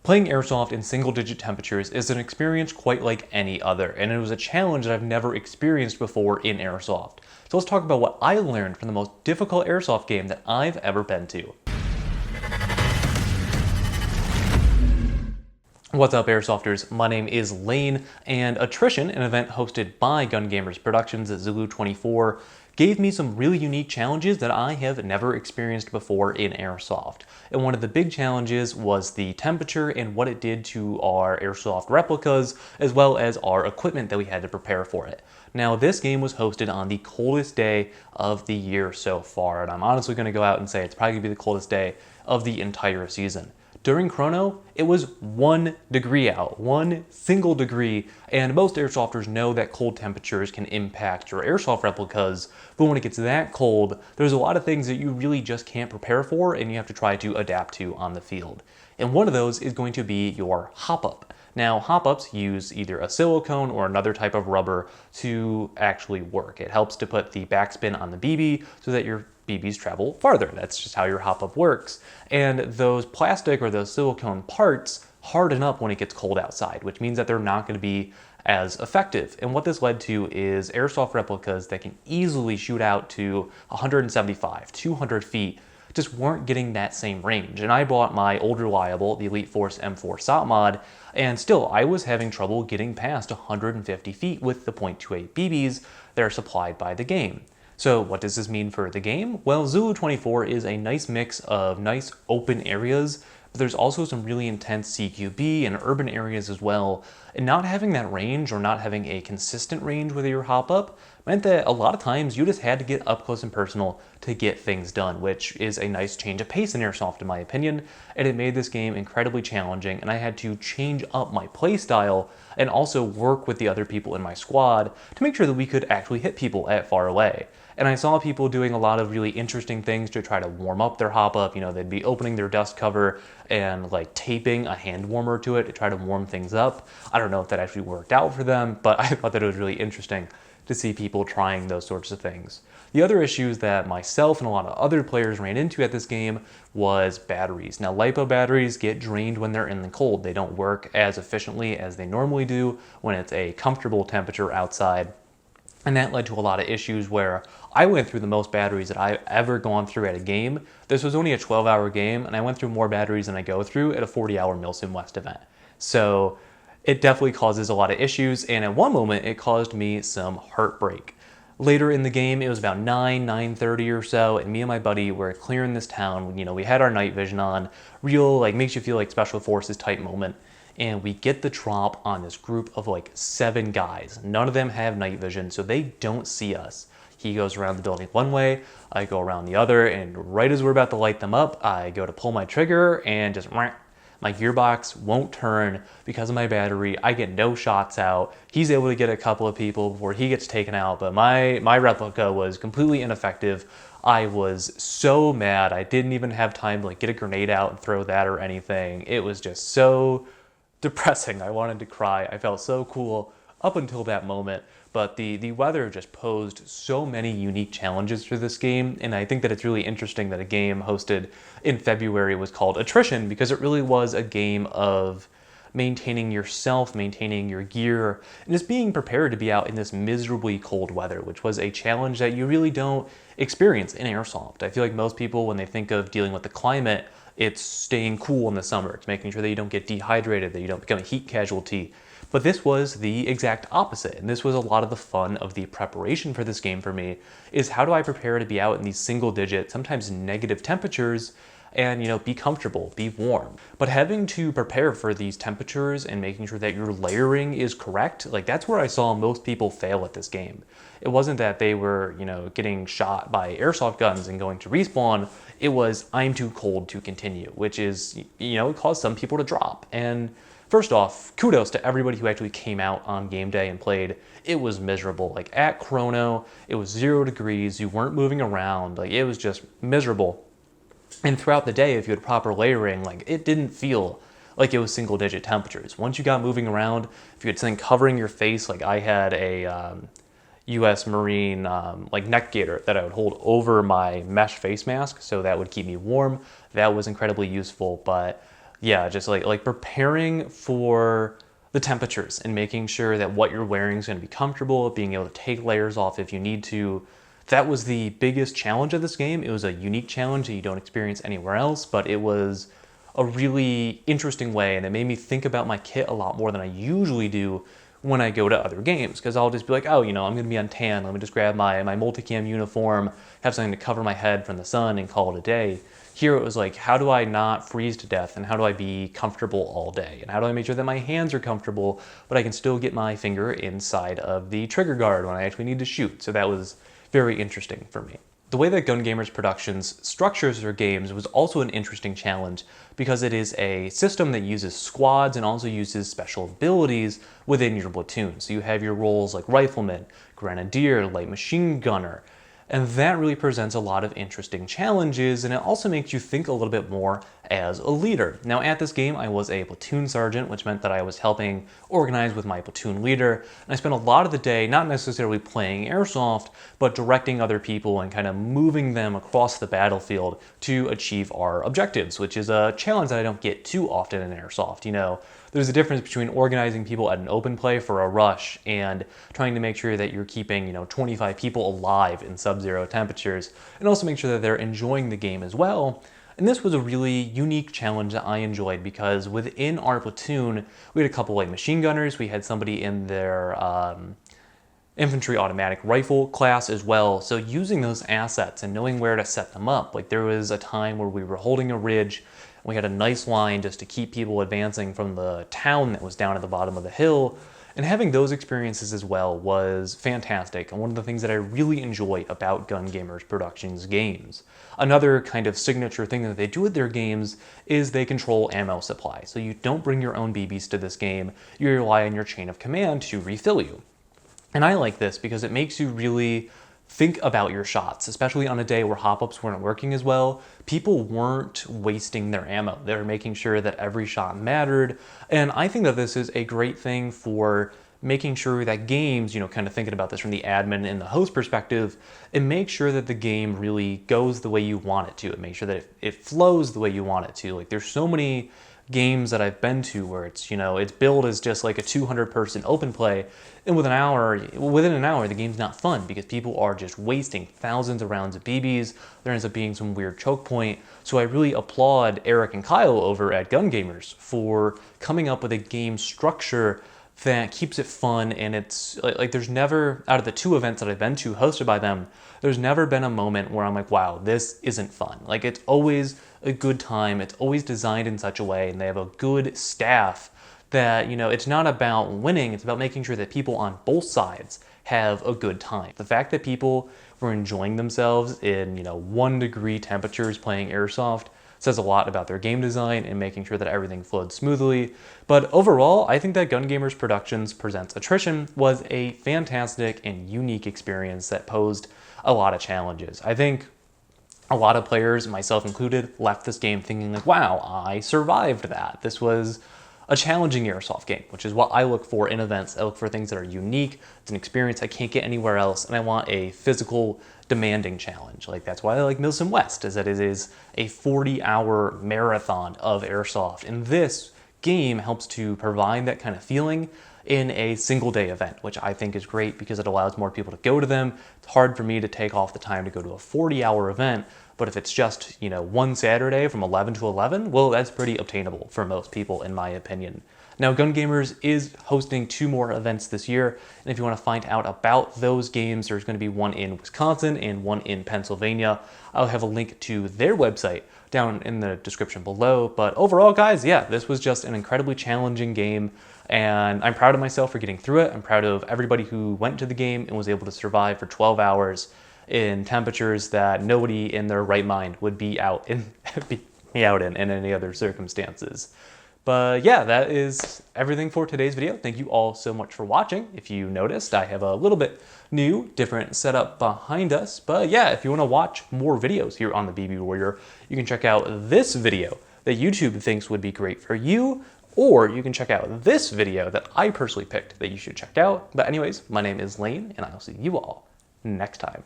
Playing airsoft in single-digit temperatures is an experience quite like any other, and it was a challenge that I've never experienced before in airsoft. So let's talk about what I learned from the most difficult airsoft game that I've ever been to. What's up, Airsofters? My name is Lane, and Attrition, an event hosted by GunGamers Productions at Zulu 24, gave me some really unique challenges that I have never experienced before in airsoft. And one of the big challenges was the temperature and what it did to our airsoft replicas, as well as our equipment that we had to prepare for it. Now, this game was hosted on the coldest day of the year so far, and I'm honestly going to go out and say it's probably going to be the coldest day of the entire season. During Chrono, it was 1 degree out, 1 single degree, and most airsofters know that cold temperatures can impact your airsoft replicas, but when it gets that cold, there's a lot of things that you really just can't prepare for and you have to try to adapt to on the field. And one of those is going to be your hop-up. Now, hop-ups use either a silicone or another type of rubber to actually work. It helps to put the backspin on the BB so that your BBs travel farther. That's just how your hop-up works. And those plastic or those silicone parts harden up when it gets cold outside, which means that they're not going to be as effective. And what this led to is airsoft replicas that can easily shoot out to 175, 200 feet just weren't getting that same range. And I bought my old reliable, the Elite Force M4 SOT mod, and still I was having trouble getting past 150 feet with the .28 BBs that are supplied by the game. So what does this mean for the game? Well, Zulu 24 is a nice mix of nice open areas, but there's also some really intense CQB and urban areas as well. And not having that range or not having a consistent range with your hop-up meant that a lot of times you just had to get up close and personal to get things done, which is a nice change of pace in airsoft in my opinion, and it made this game incredibly challenging, and I had to change up my play style and also work with the other people in my squad to make sure that we could actually hit people at far away. And I saw people doing a lot of really interesting things to try to warm up their hop-up. You know, they'd be opening their dust cover and like taping a hand warmer to it to try to warm things up. I don't know if that actually worked out for them, but I thought that it was really interesting to see people trying those sorts of things. The other issues that myself and a lot of other players ran into at this game was batteries. Now, LiPo batteries get drained when they're in the cold. They don't work as efficiently as they normally do when it's a comfortable temperature outside. And that led to a lot of issues where I went through the most batteries that I've ever gone through at a game. This was only a 12-hour game, and I went through more batteries than I go through at a 40-hour Milsim West event. So it definitely causes a lot of issues, and at one moment it caused me some heartbreak. Later in the game, it was about 9:30 or so, and me and my buddy were clearing this town. You know, we had our night vision on, real, like, makes you feel like Special Forces type moment. And we get the drop on this group of like 7 guys. None of them have night vision, so they don't see us. He goes around the building one way, I go around the other, and right as we're about to light them up, I go to pull my trigger and just my gearbox won't turn because of my battery. I get no shots out. He's able to get a couple of people before he gets taken out, but my replica was completely ineffective. I was so mad. I didn't even have time to like get a grenade out and throw that or anything. It was just so depressing. I wanted to cry. I felt so cool up until that moment, but the weather just posed so many unique challenges for this game, and I think that it's really interesting that a game hosted in February was called Attrition, because it really was a game of maintaining yourself, maintaining your gear, and just being prepared to be out in this miserably cold weather, which was a challenge that you really don't experience in airsoft. I feel like most people, when they think of dealing with the climate, it's staying cool in the summer. It's making sure that you don't get dehydrated, that you don't become a heat casualty. But this was the exact opposite, and this was a lot of the fun of the preparation for this game for me, is how do I prepare to be out in these single-digit, sometimes negative temperatures, and, you know, be comfortable, be warm. But having to prepare for these temperatures and making sure that your layering is correct, like, that's where I saw most people fail at this game. It wasn't that they were, you know, getting shot by airsoft guns and going to respawn. It was, I'm too cold to continue, which is, you know, it caused some people to drop. And first off, kudos to everybody who actually came out on game day and played. It was miserable. Like, at Chrono, it was 0 degrees. You weren't moving around. Like, it was just miserable. And throughout the day, if you had proper layering, like, it didn't feel like it was single-digit temperatures. Once you got moving around, if you had something covering your face, like I had a U.S. Marine like neck gaiter that I would hold over my mesh face mask, so that would keep me warm. That was incredibly useful, but Yeah, just like preparing for the temperatures and making sure that what you're wearing is going to be comfortable, being able to take layers off if you need to. That was the biggest challenge of this game. It was a unique challenge that you don't experience anywhere else, but it was a really interesting way, and it made me think about my kit a lot more than I usually do when I go to other games, because I'll just be like, oh, I'm going to be on tan, let me just grab my multicam uniform, have something to cover my head from the sun and call it a day. Here it was like, how do I not freeze to death, and how do I be comfortable all day, and how do I make sure that my hands are comfortable, but I can still get my finger inside of the trigger guard when I actually need to shoot. So that was very interesting for me. The way that GunGamers Productions structures their games was also an interesting challenge because it is a system that uses squads and also uses special abilities within your platoon. So you have your roles like rifleman, grenadier, light machine gunner, and that really presents a lot of interesting challenges, and it also makes you think a little bit more as a leader. Now at this game, I was a platoon sergeant, which meant that I was helping organize with my platoon leader, and I spent a lot of the day not necessarily playing airsoft, but directing other people and kind of moving them across the battlefield to achieve our objectives, which is a challenge that I don't get too often in airsoft. There's a difference between organizing people at an open play for a rush and trying to make sure that you're keeping 25 people alive in sub-zero temperatures, and also make sure that they're enjoying the game as well. And this was a really unique challenge that I enjoyed because within our platoon, we had a couple like machine gunners, we had somebody in their infantry automatic rifle class as well. So using those assets and knowing where to set them up, like there was a time where we were holding a ridge, we had a nice line just to keep people advancing from the town that was down at the bottom of the hill. And having those experiences as well was fantastic, and one of the things that I really enjoy about GunGamers Productions games. Another kind of signature thing that they do with their games is they control ammo supply. So you don't bring your own BBs to this game, you rely on your chain of command to refill you. And I like this because it makes you really think about your shots, especially on a day where hop-ups weren't working as well. People weren't wasting their ammo. They were making sure that every shot mattered. And I think that this is a great thing for making sure that games, kind of thinking about this from the admin and the host perspective, and make sure that the game really goes the way you want it to. And make sure that it flows the way you want it to. Like there's so many games that I've been to where it's, it's billed as just like a 200-person open play, and within an hour, the game's not fun because people are just wasting thousands of rounds of BBs. There ends up being some weird choke point. So I really applaud Eric and Kyle over at GunGamers for coming up with a game structure that keeps it fun, and it's like there's never, out of the 2 events that I've been to hosted by them, there's never been a moment where I'm like, wow, this isn't fun. Like it's always a good time, it's always designed in such a way, and they have a good staff that, it's not about winning, it's about making sure that people on both sides have a good time. The fact that people were enjoying themselves in, 1-degree temperatures playing airsoft says a lot about their game design and making sure that everything flowed smoothly. But overall, I think that GunGamers Productions Presents Attrition was a fantastic and unique experience that posed a lot of challenges. I think a lot of players, myself included, left this game thinking like, wow, I survived that. This was a challenging airsoft game, which is what I look for in events. I look for things that are unique. It's an experience I can't get anywhere else, and I want a physical, demanding challenge. Like that's why I like Milsim West, is that it is a 40-hour marathon of airsoft, and this game helps to provide that kind of feeling in a single day event, which I think is great because it allows more people to go to them. It's hard for me to take off the time to go to a 40-hour event, but if it's just, one Saturday from 11 to 11, well, that's pretty obtainable for most people, in my opinion. Now, GunGamers is hosting 2 more events this year, and if you want to find out about those games, there's going to be one in Wisconsin and one in Pennsylvania. I'll have a link to their website down in the description below. But overall, guys, yeah, this was just an incredibly challenging game, and I'm proud of myself for getting through it. I'm proud of everybody who went to the game and was able to survive for 12 hours in temperatures that nobody in their right mind would be out in any other circumstances. But yeah, that is everything for today's video. Thank you all so much for watching. If you noticed, I have a little bit new, different setup behind us. But yeah, if you want to watch more videos here on the BB Warrior, you can check out this video that YouTube thinks would be great for you, or you can check out this video that I personally picked that you should check out. But anyways, my name is Lane, and I'll see you all next time.